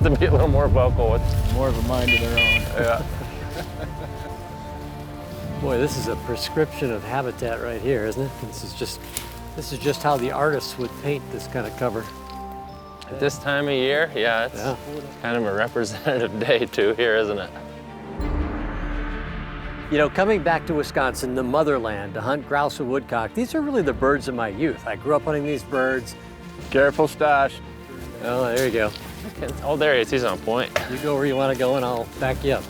have to be a little more vocal with. More of a mind of their own. Yeah. Boy, this is a prescription of habitat right here, isn't it? This is just how the artists would paint this kind of cover. At this time of year, yeah, it's kind of a representative day too here, isn't it? You know, coming back to Wisconsin, the motherland, to hunt grouse and woodcock, these are really the birds of my youth. I grew up hunting these birds. Careful, Stash. Oh, there you go. Oh, there he is. He's on point. You go where you want to go and I'll back you up.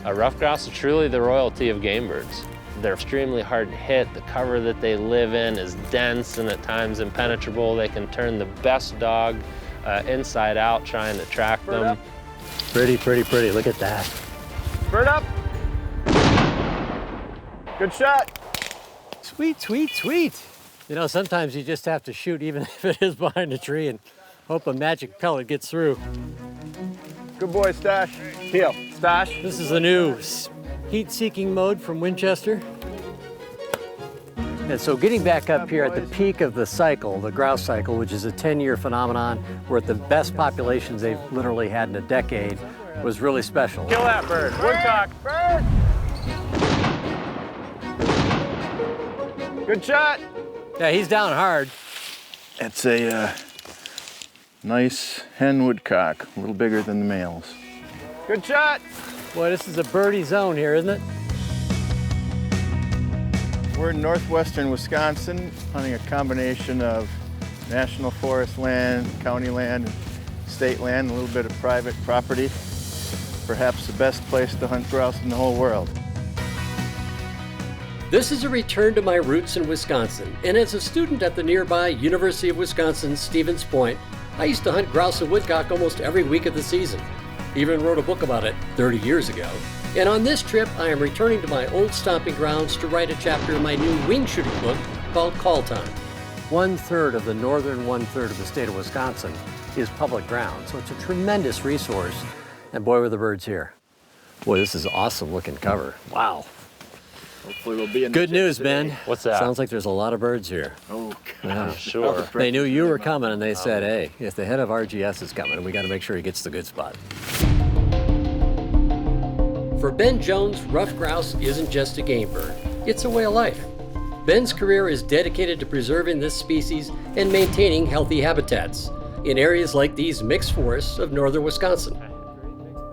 Ruffed grouse are truly the royalty of game birds. They're extremely hard to hit. The cover that they live in is dense and at times impenetrable. They can turn the best dog inside out trying to track them. Pretty, pretty, pretty. Look at that. Bird up. Good shot. Sweet, sweet, sweet. You know, sometimes you just have to shoot even if it is behind a tree and hope a magic pellet gets through. Good boy, Stash. Heel. Stash. This is the new heat-seeking mode from Winchester. And so getting back up here at the peak of the cycle, the grouse cycle, which is a 10-year phenomenon, we're at the best populations they've literally had in a decade, was really special. Kill that bird. Woodcock. Bird. Good shot. Yeah, he's down hard. It's a nice hen woodcock, a little bigger than the males. Good shot. Boy, this is a birdie zone here, isn't it? We're in northwestern Wisconsin, hunting a combination of national forest land, county land, state land, a little bit of private property. Perhaps the best place to hunt grouse in the whole world. This is a return to my roots in Wisconsin, and as a student at the nearby University of Wisconsin Stevens Point, I used to hunt grouse and woodcock almost every week of the season. Even wrote a book about it 30 years ago. And on this trip, I am returning to my old stomping grounds to write a chapter in my new wing shooting book called Call Time. 1/3 of the northern 1/3 of the state of Wisconsin is public ground, so it's a tremendous resource. And boy, were the birds here. Boy, this is awesome looking cover. Wow. Hopefully we'll be in Good news, Ben. What's that? Sounds like there's a lot of birds here. Oh, Yeah. Sure. They knew you were coming and they said, hey, if the head of RGS is coming, we got to make sure he gets the good spot. For Ben Jones, ruffed grouse isn't just a game bird, it's a way of life. Ben's career is dedicated to preserving this species and maintaining healthy habitats in areas like these mixed forests of northern Wisconsin.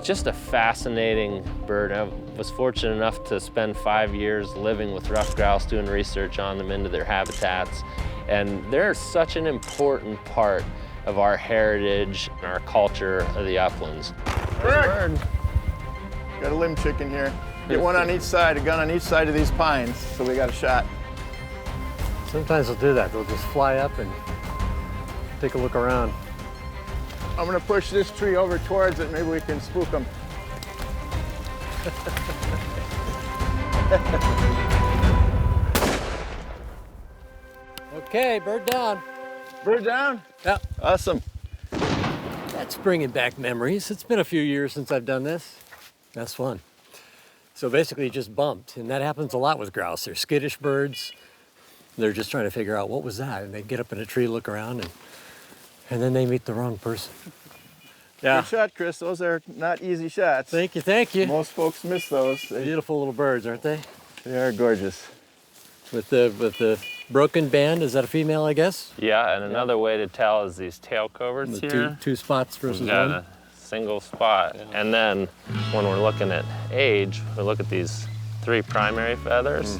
Just a fascinating bird. I was fortunate enough to spend 5 years living with ruffed grouse, doing research on them into their habitats. And they're such an important part of our heritage and our culture of the uplands. bird. Got a limb chicken here. Get one on each side, a gun on each side of these pines, so we got a shot. Sometimes they'll do that. They'll just fly up and take a look around. I'm gonna push this tree over towards it. Maybe we can spook them. Okay, bird down. Bird down? Yep. Awesome. That's bringing back memories. It's been a few years since I've done this. That's fun. So basically you just bumped, and that happens a lot with grouse. They're skittish birds. They're just trying to figure out what was that, and they get up in a tree, look around, and then they meet the wrong person. Yeah. Good shot, Chris. Those are not easy shots. Thank you, thank you. Most folks miss those. Beautiful little birds, aren't they? They are gorgeous. With the broken band, is that a female, I guess? Yeah, and another way to tell is these tail coverts The here. two spots versus We've got one. a single spot. Yeah. And then when we're looking at age, we look at these 3 primary feathers.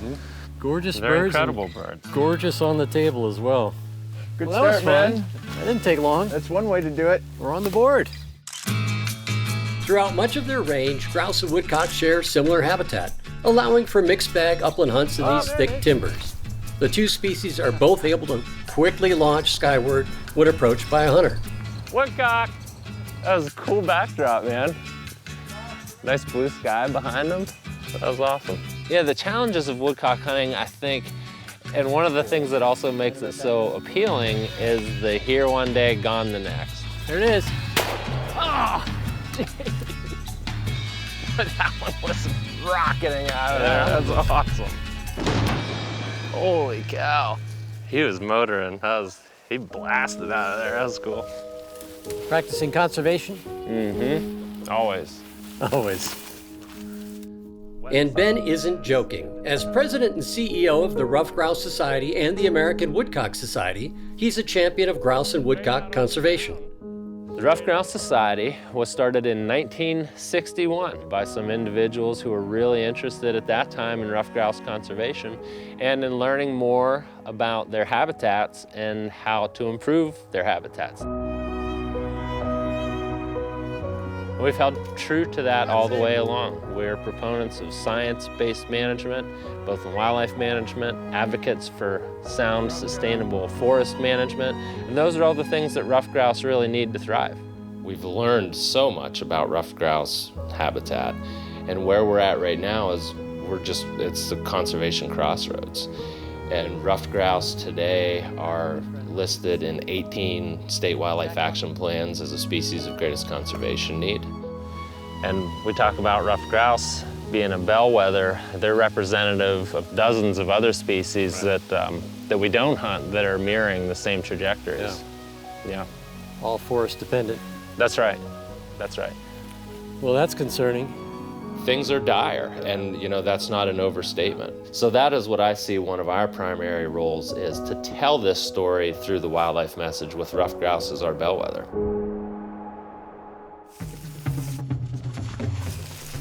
Gorgeous They're birds. and incredible birds. Gorgeous on the table as well. Good Well, that was start, fun. man. That didn't take long. That's one way to do it. We're on the board. Throughout much of their range, grouse and woodcock share similar habitat, allowing for mixed bag upland hunts in these thick timbers. The two species are both able to quickly launch skyward when approached by a hunter. Woodcock! That was a cool backdrop, man. Nice blue sky behind them. That was awesome. Yeah, the challenges of woodcock hunting, I think, and one of the things that also makes it so appealing is the here one day, gone the next. There it is. Oh! But that one was rocketing out of there. That's awesome. Holy cow. He was motoring. He blasted out of there. That was cool. Practicing conservation? Mm-hmm. Always. Always. And Ben isn't joking. As president and CEO of the Ruffed Grouse Society and the American Woodcock Society, he's a champion of grouse and woodcock conservation. The Ruffed Grouse Society was started in 1961 by some individuals who were really interested at that time in ruffed grouse conservation and in learning more about their habitats and how to improve their habitats. We've held true to that all the way along. We're proponents of science-based management, both in wildlife management, advocates for sound, sustainable forest management, and those are all the things that ruffed grouse really need to thrive. We've learned so much about ruffed grouse habitat, and where we're at right now is it's the conservation crossroads. And ruffed grouse today are listed in 18 state wildlife action plans as a species of greatest conservation need. And we talk about ruffed grouse being a bellwether. They're representative of dozens of other species that we don't hunt that are mirroring the same trajectories. Yeah. All forest dependent. That's right. That's right. Well, that's concerning. Things are dire, and that's not an overstatement. So that is what I see one of our primary roles is, to tell this story through the wildlife message with ruffed grouse as our bellwether.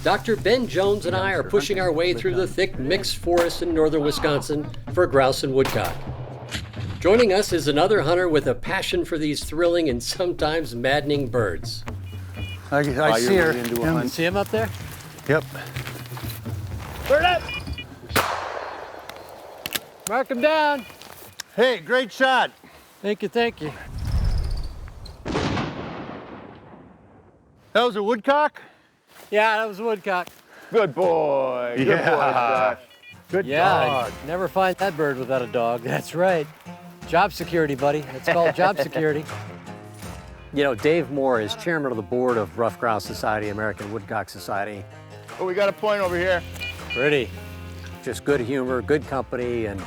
Dr. Ben Jones and I are pushing our way through the thick mixed forest in northern Wisconsin for grouse and woodcock. Joining us is another hunter with a passion for these thrilling and sometimes maddening birds. I see her. You see him up there? Yep. Bird up! Mark him down. Hey, great shot. Thank you, thank you. That was a woodcock? Yeah, that was a woodcock. Good boy. Good boy, Josh. Good Yeah, dog. never find that bird without a dog. That's right. Job security, buddy. It's called job security. You know, Dave Moore is chairman of the board of Ruffed Grouse Society, American Woodcock Society. Oh, we got a point over here. Pretty. Just good humor, good company, and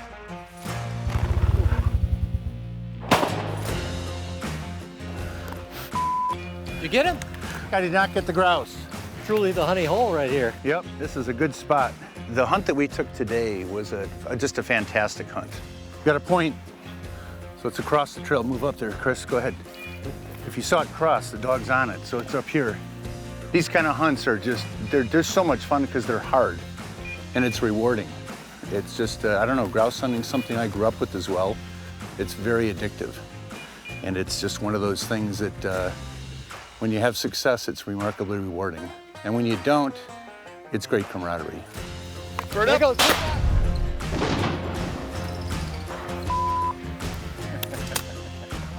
you get him? I did not get the grouse. Truly the honey hole right here. Yep, this is a good spot. The hunt that we took today was just a fantastic hunt. Got a point, so it's across the trail. Move up there, Chris, go ahead. If you saw it cross, the dog's on it, so it's up here. These kind of hunts are they're so much fun because they're hard and it's rewarding. It's just, I don't know, grouse hunting's something I grew up with as well. It's very addictive. And it's just one of those things that when you have success, it's remarkably rewarding. And when you don't, it's great camaraderie. Bird up.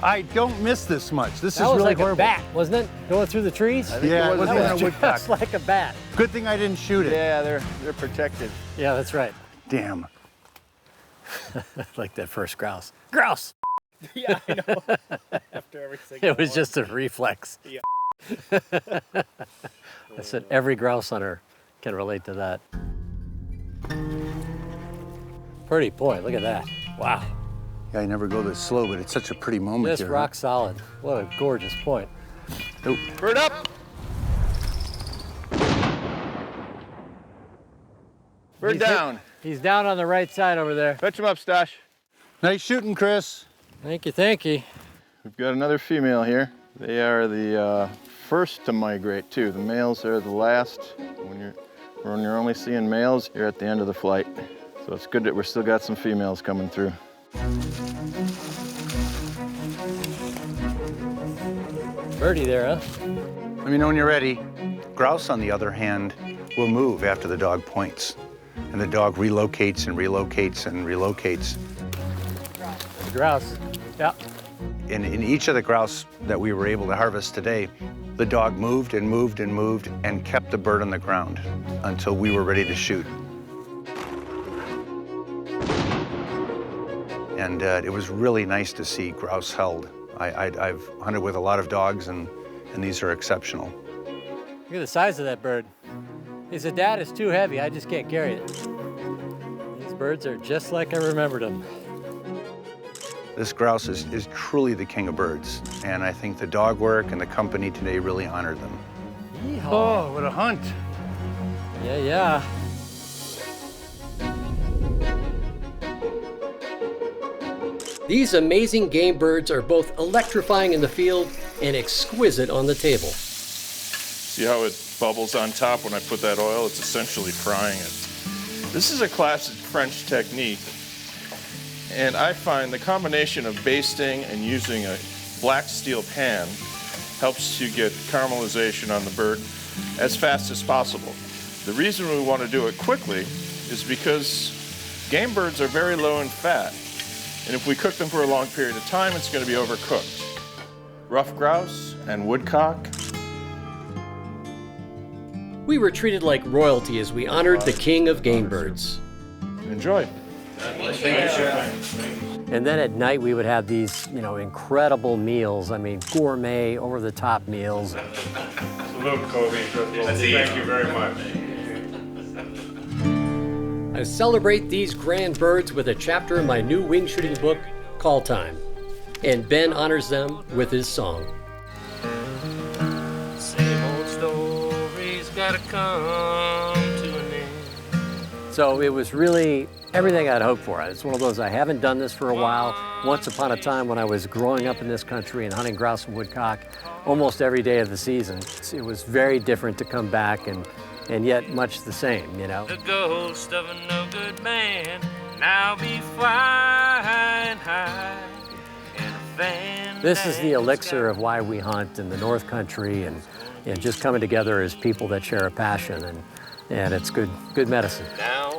I don't miss this much. This That is was really like horrible. a bat, wasn't it? Going through the trees? Yeah, it wasn't That even a was woodcock. just like a bat. Good thing I didn't shoot it. Yeah, they're protected. Yeah, that's right. Damn. Like that first grouse. Grouse! Yeah, I know. After every single It was one. just a reflex. Yeah. I said every grouse hunter can relate to that. Pretty point, look at that. Wow. Yeah, I never go this slow, but it's such a pretty moment Just here. rock solid. What a gorgeous point. Oh, Bird up. Bird He's down. He's down on the right side over there. Fetch him up, Stash. nice shooting, Chris. Thank you, thank you. We've got another female here. They are the first to migrate too. The males are the last. When you're only seeing males, you're at the end of the flight. So it's good that we're still got some females coming through. Birdie there, huh? Let me know when you're ready. Grouse, on the other hand, will move after the dog points. And the dog relocates and relocates and relocates. Grouse. Yeah. In each of the grouse that we were able to harvest today, the dog moved and moved and moved and kept the bird on the ground until we were ready to shoot. And it was really nice to see grouse held. I've hunted with a lot of dogs, and these are exceptional. Look at the size of that bird. He said, Dad, it's too heavy. I just can't carry it. These birds are just like I remembered them. This grouse is truly the king of birds, and I think the dog work and the company today really honored them. Yeehaw. Oh, what a hunt. Yeah, yeah. These amazing game birds are both electrifying in the field and exquisite on the table. See how it bubbles on top when I put that oil? It's essentially frying it. This is a classic French technique, and I find the combination of basting and using a black steel pan helps you get caramelization on the bird as fast as possible. The reason we want to do it quickly is because game birds are very low in fat, and if we cook them for a long period of time, it's going to be overcooked. Ruffed grouse and woodcock. We were treated like royalty as we honored the king of game birds. Enjoy. And then at night we would have these, incredible meals. I mean, gourmet, over-the-top meals. Salute, Kobe. Thank you very much. I celebrate these grand birds with a chapter in my new wing shooting book, Call Time. And Ben honors them with his song. Same old stories gotta come to an end. So it was really everything I'd hoped for. It's one of those, I haven't done this for a while. Once upon a time when I was growing up in this country and hunting grouse and woodcock almost every day of the season, it was very different to come back and yet much the same, The ghost of a no good man now be flying high. This is the elixir of why we hunt in the North Country and just coming together as people that share a passion, and it's good medicine. Now